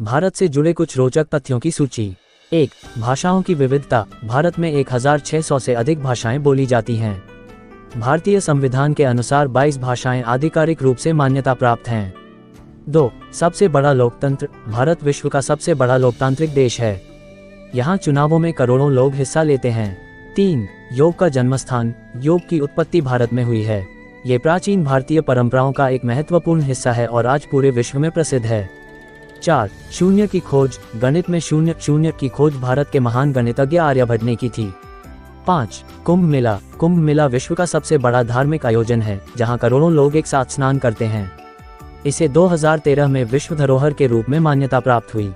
भारत से जुड़े कुछ रोचक तथ्यों की सूची। 1. भाषाओं की विविधता। भारत में 1600 से अधिक भाषाएं बोली जाती हैं। भारतीय संविधान के अनुसार 22 भाषाएं आधिकारिक रूप से मान्यता प्राप्त हैं। 2. सबसे बड़ा लोकतंत्र। भारत विश्व का सबसे बड़ा लोकतांत्रिक देश है। यहाँ चुनावों में करोड़ों लोग हिस्सा लेते हैं। 3. योग का जन्मस्थान। योग की उत्पत्ति भारत में हुई है। ये प्राचीन भारतीय परंपराओं का एक महत्वपूर्ण हिस्सा है और आज पूरे विश्व में प्रसिद्ध है। 4. शून्य की खोज। गणित में शून्य की खोज भारत के महान गणितज्ञ आर्यभट्ट ने की थी। 5. कुंभ मेला। कुंभ मेला विश्व का सबसे बड़ा धार्मिक आयोजन है, जहां करोड़ों लोग एक साथ स्नान करते हैं। इसे 2013 में विश्व धरोहर के रूप में मान्यता प्राप्त हुई।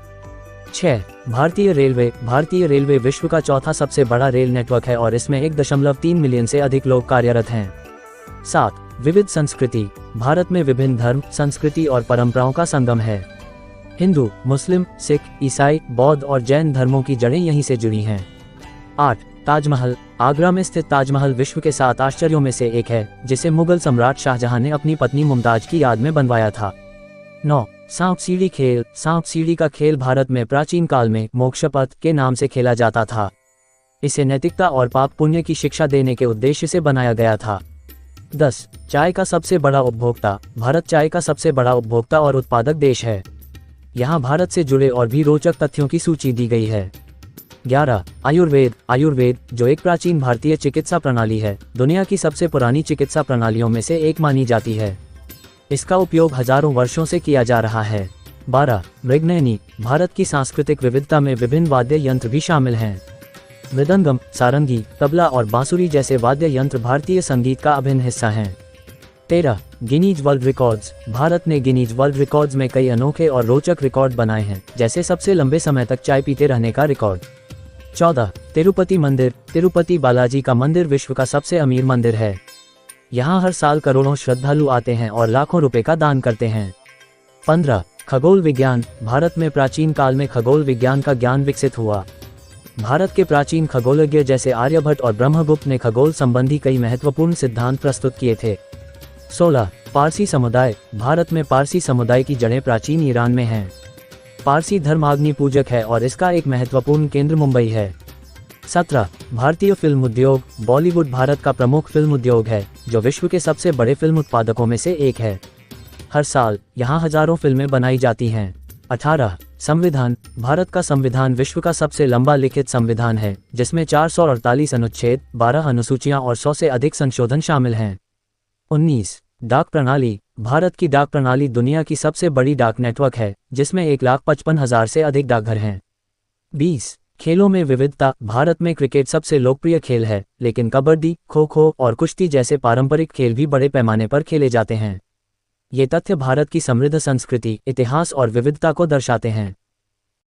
6. भारतीय रेलवे। भारतीय रेलवे विश्व का चौथा सबसे बड़ा रेल नेटवर्क है और इसमें 1.3 मिलियन से अधिक लोग कार्यरत हैं। 7. विविध संस्कृति। भारत में विभिन्न धर्म, संस्कृति और परंपराओं का संगम है। हिंदू, मुस्लिम, सिख, ईसाई, बौद्ध और जैन धर्मों की जड़ें यहीं से जुड़ी हैं। 8. ताजमहल। आगरा में स्थित ताजमहल विश्व के 7 आश्चर्यों में से एक है, जिसे मुगल सम्राट शाहजहां ने अपनी पत्नी मुमताज की याद में बनवाया था। 9. सांप सीढ़ी खेल। सांप सीढ़ी का खेल भारत में प्राचीन काल में मोक्षपथ के नाम से खेला जाता था। इसे नैतिकता और पाप पुण्य की शिक्षा देने के उद्देश्य से बनाया गया था। 10. चाय का सबसे बड़ा उपभोक्ता। भारत चाय का सबसे बड़ा उपभोक्ता और उत्पादक देश है। यहाँ भारत से जुड़े और भी रोचक तथ्यों की सूची दी गई है। 11. आयुर्वेद। आयुर्वेद, जो एक प्राचीन भारतीय चिकित्सा प्रणाली है, दुनिया की सबसे पुरानी चिकित्सा प्रणालियों में से एक मानी जाती है। इसका उपयोग हजारों वर्षों से किया जा रहा है। 12. मृगनयनी। भारत की सांस्कृतिक विविधता में विभिन्न वाद्य यंत्र भी शामिल हैं। मृदंगम, सारंगी, तबला और बांसुरी जैसे वाद्य यंत्र भारतीय संगीत का अभिन्न हिस्सा हैं। 13. Guinness world records. भारत ने गिनीज वर्ल्ड रिकॉर्ड्स में कई अनोखे और रोचक रिकॉर्ड बनाए हैं, जैसे सबसे लंबे समय तक चाय पीते रहने का रिकॉर्ड। 14. तिरुपति मंदिर। तिरुपति बालाजी का मंदिर विश्व का सबसे अमीर मंदिर है। यहाँ हर साल करोड़ों श्रद्धालु आते हैं और लाखों रुपए का दान करते हैं। 15. खगोल विज्ञान। भारत में प्राचीन काल में खगोल विज्ञान का ज्ञान विकसित हुआ। भारत के प्राचीन खगोलज्ञ जैसे आर्यभट्ट और ब्रह्मगुप्त ने खगोल संबंधी कई महत्वपूर्ण सिद्धांत प्रस्तुत किए थे। 16. पारसी समुदाय। भारत में पारसी समुदाय की जड़ें प्राचीन ईरान में हैं। पारसी धर्म अग्नि पूजक है और इसका एक महत्वपूर्ण केंद्र मुंबई है। 17. भारतीय फिल्म उद्योग। बॉलीवुड भारत का प्रमुख फिल्म उद्योग है, जो विश्व के सबसे बड़े फिल्म उत्पादकों में से एक है। हर साल यहाँ हजारों फिल्में बनाई जाती हैं। 18. संविधान। भारत का संविधान विश्व का सबसे लंबा लिखित संविधान है, जिसमें 448 अनुच्छेद, 12 अनुसूचियां और 100 से अधिक संशोधन शामिल हैं। 19. डाक प्रणाली। भारत की डाक प्रणाली दुनिया की सबसे बड़ी डाक नेटवर्क है, जिसमें 1,55,000 से अधिक डाकघर हैं। 20. खेलों में विविधता। भारत में क्रिकेट सबसे लोकप्रिय खेल है, लेकिन कबड्डी, खो खो और कुश्ती जैसे पारंपरिक खेल भी बड़े पैमाने पर खेले जाते हैं। ये तथ्य भारत की समृद्ध संस्कृति, इतिहास और विविधता को दर्शाते हैं।